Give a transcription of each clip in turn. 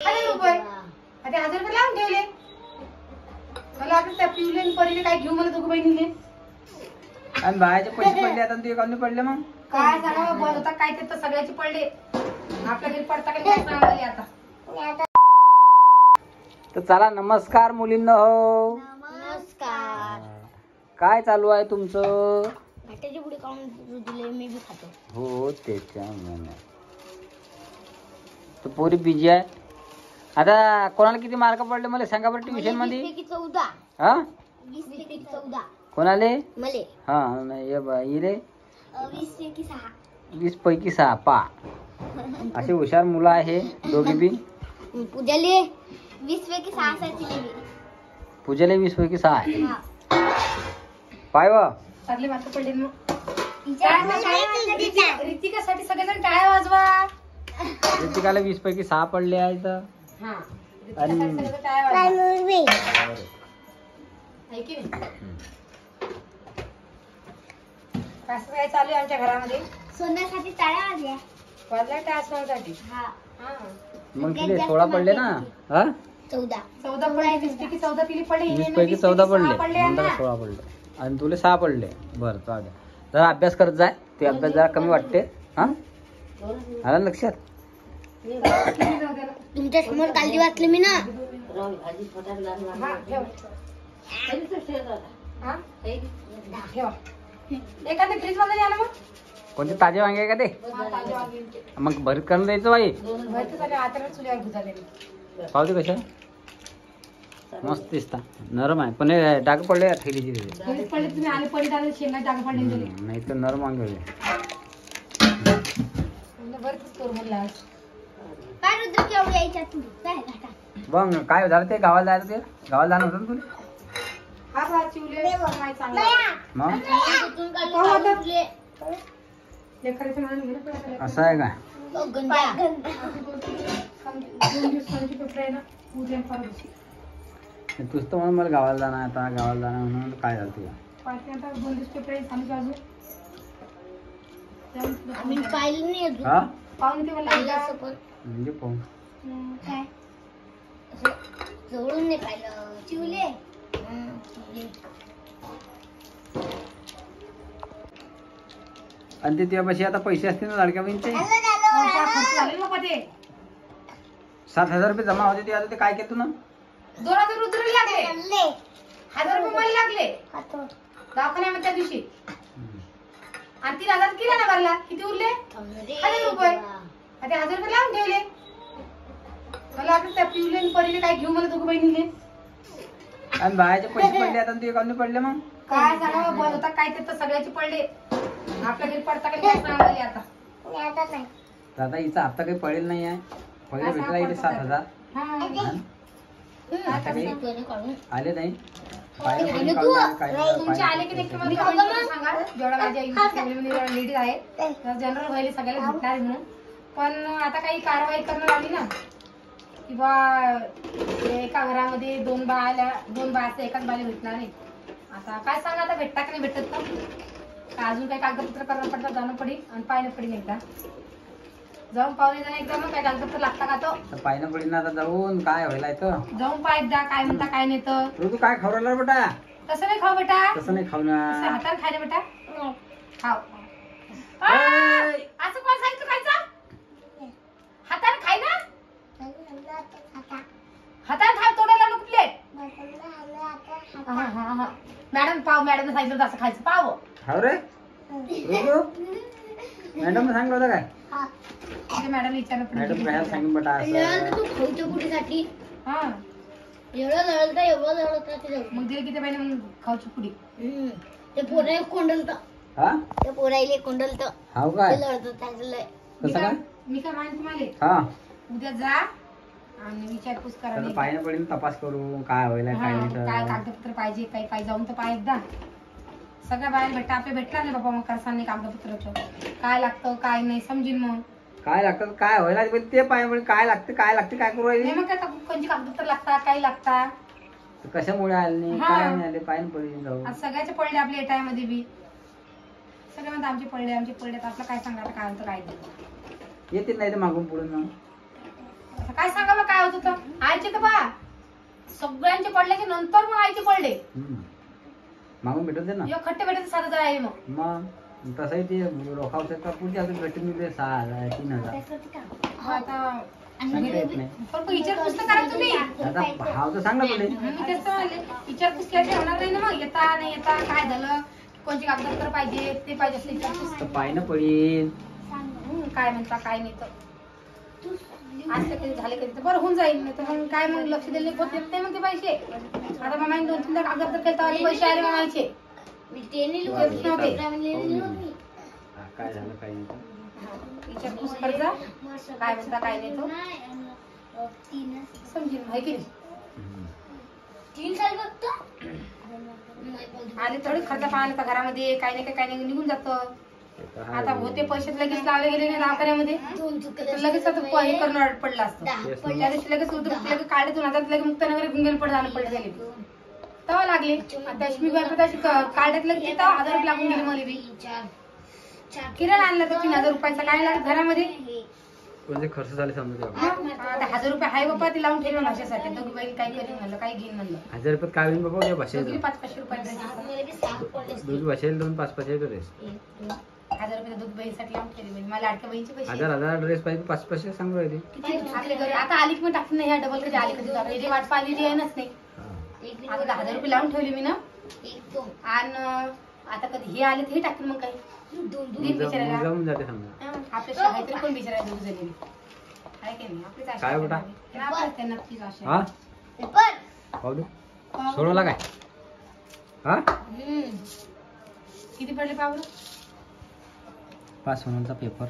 रुपये आता 1000 रुपये लावून ठेवले. मला आपलं त्या पिवले परीने काय घेऊ मला दोघं बहिणीले. आणि बायाचे पैसे पडले आता तू एकाने पडले मग काय सांगा बंद होता काय ते तर सगळ्याचे पडले. आपल्या घरी पडता काय सांगायला आता. तर चला नमस्कार मुलींनो. नमस्कार. काय चालू आहे तुमचं? भाट्याची पुढे काढून दिले मी बी खातो. हो त्याच्यामुळे तर पोरी बिजी आहे. आता कोणाला किती मार्क पडले मला सांगा बरं ट्युशन मध्ये. 14. हा 20 कोणाले? मले. हा नाही ये बा इले 20 20 पैकी 6 पा असे हुशार मुलं आहे दोघे बी. पूजाले 20 6 पूजेला 20 पैकी 6 आहे. पाय वा चांगले मार्क पडले मग. रितिकासाठी सगळेजण टाळ्या वाजवा. रितिकाला 20 पैकी 6 पडले आहेत. हा आणि सगळेजण टाळ्या वाजवा. आहे की नाही? कसं काय चालू आहे आमच्या घरामध्ये? सोन्यासाठी टाळ्या वाजल्या. वाजल्या टाळ्या सोन्यासाठी. हा. मग तिले 16 पडले ना. हा 14 पडले. 20 पैकी 14 तिला पडले. 20 पैकी 14 पडले पडले नंतर यांना. 16 पडले आणि तुला 6 पडले. बरं चालेल. जरा अभ्यास करत जाय. ते अभ्यास जरा कमी वाटते. हा आलं लक्षात? तुमच्या समोर कालदी वाचले मी ना. हा, ठेव. हा? ठेवा. एखाद्या फ्रीज मध्ये द्या ना मग. कोणते ताजे वांगे आहे का ते? हा, ताजे वांगे. मग भरीत करून द्यायचं बाई. घरचे सगळे हाताने चुलीवर भुजालेले. पाहू दे कशा मस्त दिसता. नरम आहे पण हे डाग पडले ठेलीची घरीच पडले तुम्ही आले पडीत आले शेंगा जागा पडले गेले. नाही तर नरम वांगे होते. बरंच करू म्हणलं आज. काय रुद्र केवढी यायच्या तू काय घाटा. मग काय झालं ते गावाला जायचं ते गावाला जाणं होतं ना तुला. हा बा चिवले नाही चांगला. मग तिथून काढले तुले. लेकराचं मान घेणं पडतं. असं आहे का? तो गंजा. 2 दिवसांची पेपर आहे ना उद्या परवा. तूच तर म्हणून मला गावाला जाणार आता गावाला जाणार म्हणून काय झालं तुला? पाच आता 2 दिवस पेपर आहे आमच्या अजून. मी पाहिलं नाही अजून. हा पाहून ते मला पाहिलं असं पण म्हणजे पाहून काय असं जवळून नाही पाहिलं. चिवले. आणि ते तुझ्यापाशी आता पैसे असतील ना लाडक्या बहिणीचे खर्च झाले बाबा ते. 7,000 रुपये जमा होते ते आता ते काय केलं तू ना? 2000 रुपये लागले. 1000 रुपये मला लागले दवाखान्यामध्ये त्या दिवशी. आणि 3000 किराणा भरला. किती उरले? 1000 रुपये. आता 1000 रुपये लावून ठेवले. मला आपलं त्या पिवले परीने काय घेऊ मला दोघं बहिणीले. आणि बायाचे पैसे पडले आता तू एकाने पडले मग काय सांगा बंद होता काय ते तर सगळ्याचे पडले. आपल्या घरी पडता काय सांगायला आता. तर आता हिचा हप्ता काही पडेल नाही आहे. पहिले भेटला इथे 7,000 हा. आता काही काढून आले नाही. तुमचे आले की नाही मला सांगा. जेवढा माझ्या फॅमिलीमध्ये लेडीज आहे जनरल व्हायला सगळ्याला भेटणार आहे म्हणून. पण आता काही कारवाई करणार आली ना किंवा एका घरामध्ये 2 बाया एकाच बायला भेटणार आहे. आता काय सांगा आता भेटता की नाही भेटत ना. का अजून काही कागदपत्र करणं पडतं जाणं पडेल आणि पाहिलं पडेल एकदा जाऊन पाहुणे जाणं एकदा मग काय कागदपत्र लागता का तो पाहिलं पडेल ना आता जाऊन काय व्हायला येतं. जाऊन पाहिजे जा काय म्हणता काय नाही तर. तू काय खाऊ राहिला बेटा? तसं नाही खाऊ बेटा. तसं नाही खाऊ ना. असं हाताने खायला बेटा. खाऊ. असं कोण सांगितलं खायचं? हाताने खाय ना. हाताने खाय तोडायला नको प्लेट. मॅडम पाव मॅडम सांगितलं असं खायचं पाव. खाऊ रे मॅडम सांगितलं होतं काय? मॅडम विचारलं मॅडम काय सांगून बेटा असं तू खाऊच्या पुढीसाठी हा एवढं लढता ते मग दिले किती पाहिजे मग खाऊची पुडी. ते पोराला कोंडलत. हा ते पोराईले कोंडलत. हाव काय लढत चांगलंय. कसं काय? मी काय माहिती तुम्हाला हा उद्या जा आणि विचारपूस करा. तर पाहिलं पडेल तपास करू काय व्हायला काय नाही काय तर. कागदपत्र पाहिजे काही काय जाऊन तर पाहिजे एकदा. सगळ्या बाहेर भेटता आपले भेटणार नाही बाबा मग करसाने कागदपत्र काय लागतं काय नाही समजीन मग काय लागतं काय व्हायला ते पाहिजे काय लागतं काय करू राहिली. मग काय कोणती कागदपत्र लागतात काही लागतात. कशामुळे आले नाही काय नाही आले पाहिजे पडेल जाऊ. आज सगळ्याचे पडले आपल्या एटामध्ये बी सगळे म्हणतात आमचे पडले तर आपलं काय सांगा काय होतं काय नाही. येतील नाही तर मागून पुढून मग आता काय सांगावं काय होत होतं आईचे तर बा सगळ्यांचे पडल्याच्या नंतर मग आईचे पडले. मागून भेटत दे ना. खट्टे भेटत 7,000 आहे मग तसंही ते रोखावते का पुढच्या अजून भेटून मिळते 6,000 3,000. आता येत नाही. पण विचारपूस तर करा तुम्ही. आता भाव तर सांग ना तुले. मी तेच तर म्हणले विचारपूस केल्याशिवाय होणार नाही ना मग. येता नाही येता काय झालं कोणते कागदपत्र पाहिजे ते पाहिजे असले विचारपूस तर पाहिलं पडेल काय म्हणता काय नाही तर असलं कधी झाले कधी तर बरं होऊन जाईल. नाही तर मग काय मग लक्ष दिले होत येत नाही मग ते पैसे. आता मामाने 2-3 कागदपत्र केलं तर पैसे आले मामाचे नव्हते. काय झालं काय नाही. विचारपूस करजा काय म्हणता काय नाही तो समजेल आहे की नाही. 3 साल बघतो आले थोडी खर्च पाहिला तर घरामध्ये काही नाही निघून जातं. आता होते पैसे लगेच लावले गेले नाही दवाखान्यामध्ये तर लगेच आता हे करणं पडलं असतं. त्या दिवशी लगेच लगेच काढले 2,000 लगेच मुक्तानगर गुंगेल पड झालं पडले झाले तेव्हा लागले. दशमी काढण्यात लगेच 1,000 रुपये लागून गेले मला बी. किराणा आणला तर 3,000 रुपयाचा काय लागत घरामध्ये म्हणजे खर्च झाले समजा. आता 1,000 रुपये आहे बाबा ती लावून ठेवलं भाषेसाठी. दोघी बहीण काय करेन म्हणलं काय घेईन म्हणलं 1,000 रुपयात काय होईल बाबा या भाषेत. 500 रुपये दोन भाषेला 2-5 ड्रेस 1,000 रुपये दूध बहीणसाठी लावून ठेवली म्हणजे मला लाडक्या बहीणचे पैसे 1,000 ड्रेस पाहिजे 5 सांगू राहिले. आपल्या घरी आता आली की मग टाकून नाही डबल कधी आली कधी जाणार हे वाट पाहिली आहे नाही. आता 10,000 रुपये लावून ठेवली मी ना आणि आता कधी हे आले तर हे टाकून मग काही बिचारायला जाऊन जाते समजा. आपल्या शाळेत तरी कोण बिचारायला दूध झालेली आहे की नाही आपलीच आशा काय बेटा? त्यांना नक्कीच आशा हा पावडू सोडवला काय हा किती पडले पावलं 5 होण्याचा पेपर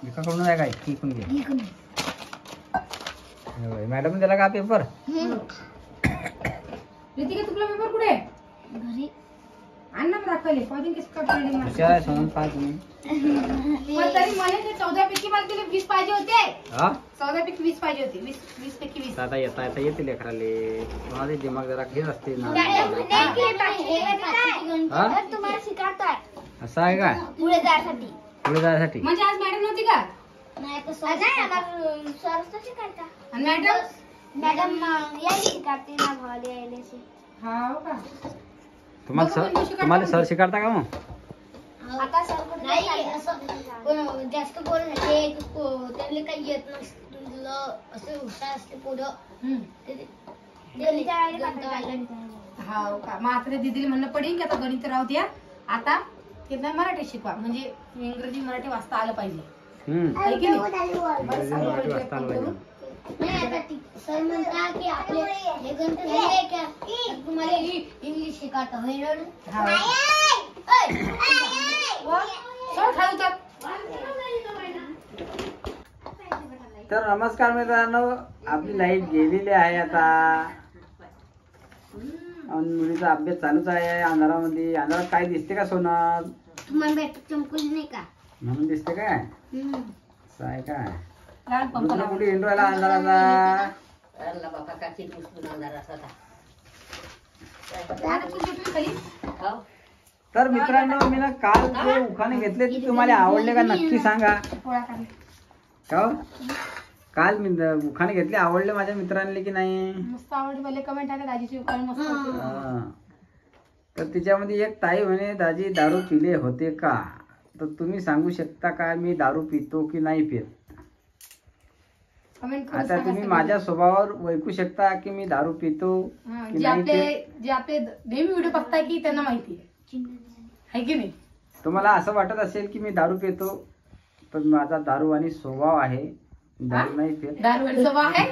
एकाकडून आहे काय की पण घे. मॅडम दिला का पेपर ऋतिका तुला पेपर कुठे घरी आण ना दाखवले कॉलिंग कसं पडले हुशार आहे सोनून 5 पण तरी मला ते 14 पैकी मला तिला 20 पाहिजे होते. हा 14 पैकी 20 पाहिजे होते 20 पैकी 20 आता येता येते लेकराले कोणाचे दिमाग जरा घेत असते ना. तुम्हाला शिकवतात असं आहे का पुढे जाण्यासाठी. पुढे जायसाठी. म्हणजे आज मॅडम नव्हती का नाही तर सर शिकायचा आणि मॅडम मॅडम यायला शिकायते ना भावाला यायला हा का तुम्हाला सर शिकारता का मग आता सर नाही असं जास्त बोलत त्यांना काही येत नसतं असं हुशार असते पुढं हा का मग आता दीदीला म्हणणं पडेल की आता गणित राहू द्या आता त्यांना मराठी शिकवा म्हणजे इंग्रजी मराठी वाचता आलं पाहिजे. आहे की मराठी वाचता आलं पाहिजे. नाही आता सर म्हणता की आपले हे गणित आहे का तुम्हाला इंग्लिश शिकायचं होईल. तर नमस्कार मित्रांनो आपली लाईट गेलेली आहे आता आणि मुलीचा अभ्यास चालूच आहे अंधारामध्ये. अंधारात काय दिसते का सोना तुम्हाला भेटत चमकली नाही का म्हणून दिसते काय असं आहे काय लहान पंप दुसरं कुठे इंट्रोला अंधाराचा तर मित्रांनो मी ना काल जे उखाणे घेतले ते तुम्हाला आवडले का नक्की सांगा. का काल मी उखाणे घेतले आवडले माझ्या मित्रांनी की नाही. मस्त आवडले पहिले कमेंट आले दाजीची उखाणे मस्त होते. तर त्याच्यामध्ये एक ताई म्हणे दाजी दारू पिले होते का तर तुम्ही सांगू शकता का मी दारू पितो की नाही पित. आता तुम्ही माझ्या स्वभावावर ओळखू शकता की मी दारू पितो की नाही पित. जे आपले नेहमी व्हिडिओ बघताय की त्यांना माहिती आहे की नाही. तुम्हाला असं वाटत असेल की मी दारू पितो तर माझा दारू आणि स्वभाव आहे दारू नाही पित. दारू स्वभाव आहे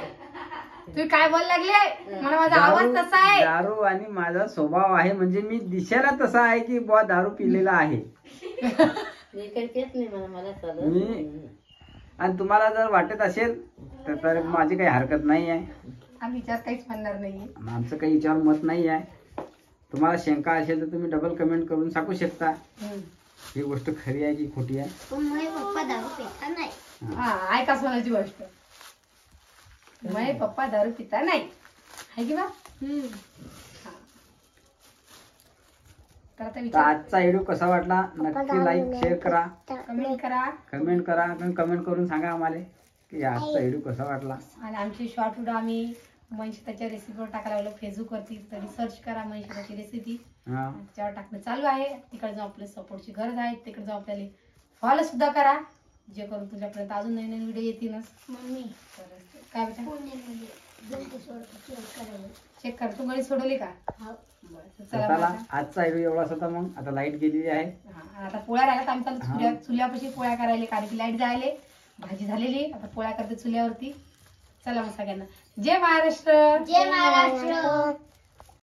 तुम्ही काय बोल लागले मला माझा आवाज तसा आहे. दारू आणि माझा स्वभाव आहे म्हणजे मी दिसायला तसा आहे की बुवा दारू पिलेला आहे मी. आणि तुम्हाला जर वाटत असेल तर माझी काही हरकत नाही आहे. आम्ही विचार काहीच म्हणणार नाहीये. आमचं काही याच्यावर मत नाही आहे. तुम्हाला शंका असेल तर तुम्ही डबल कमेंट करून सांगू शकता ही गोष्ट खरी आहे की खोटी आहे. पप्पा दारू पिता नाही. हा ऐका सोनाची गोष्ट माझे पप्पा दारू पिता नाही आहे की बा. तर आता तर विचार आजचा व्हिडिओ कसा वाटला नक्की लाईक शेअर करा, कमेंट करा कमेंट करून सांगा आम्हाला की आजचा व्हिडिओ कसा वाटला. आणि आमची शॉर्ट व्हिडिओ आम्ही मनशिताच्या रेसिपीवर टाकायला लागलो फेसबुकवरती, तरी सर्च करा मनशिताची रेसिपी, हा त्याच्यावर टाकणं चालू आहे. तिकडे जाऊन आपल्या सपोर्टची गरज आहे, तिकडे जाऊन आपल्याला फॉलो सुद्धा करा, जे करून तुझ्यापर्यंत अजून नवीन नवीन व्हिडिओ येतीलच. मम्मी तर काय बेटा चेक कर, तू गणित सोडवली का? बरं, चला चला मग आजचा व्हिडिओ एवढाच होता. मग आता लाईट गेलेली आहे. हा, आता पोळ्या राहिल्यात आमच्या चुल्यापाशी पोळ्या करायला, कारण की लाईट जायले, भाजी झालेली, आता पोळ्या करते चुल्यावरती. चला मग सगळ्यांना जय महाराष्ट्र. जय महाराष्ट्र.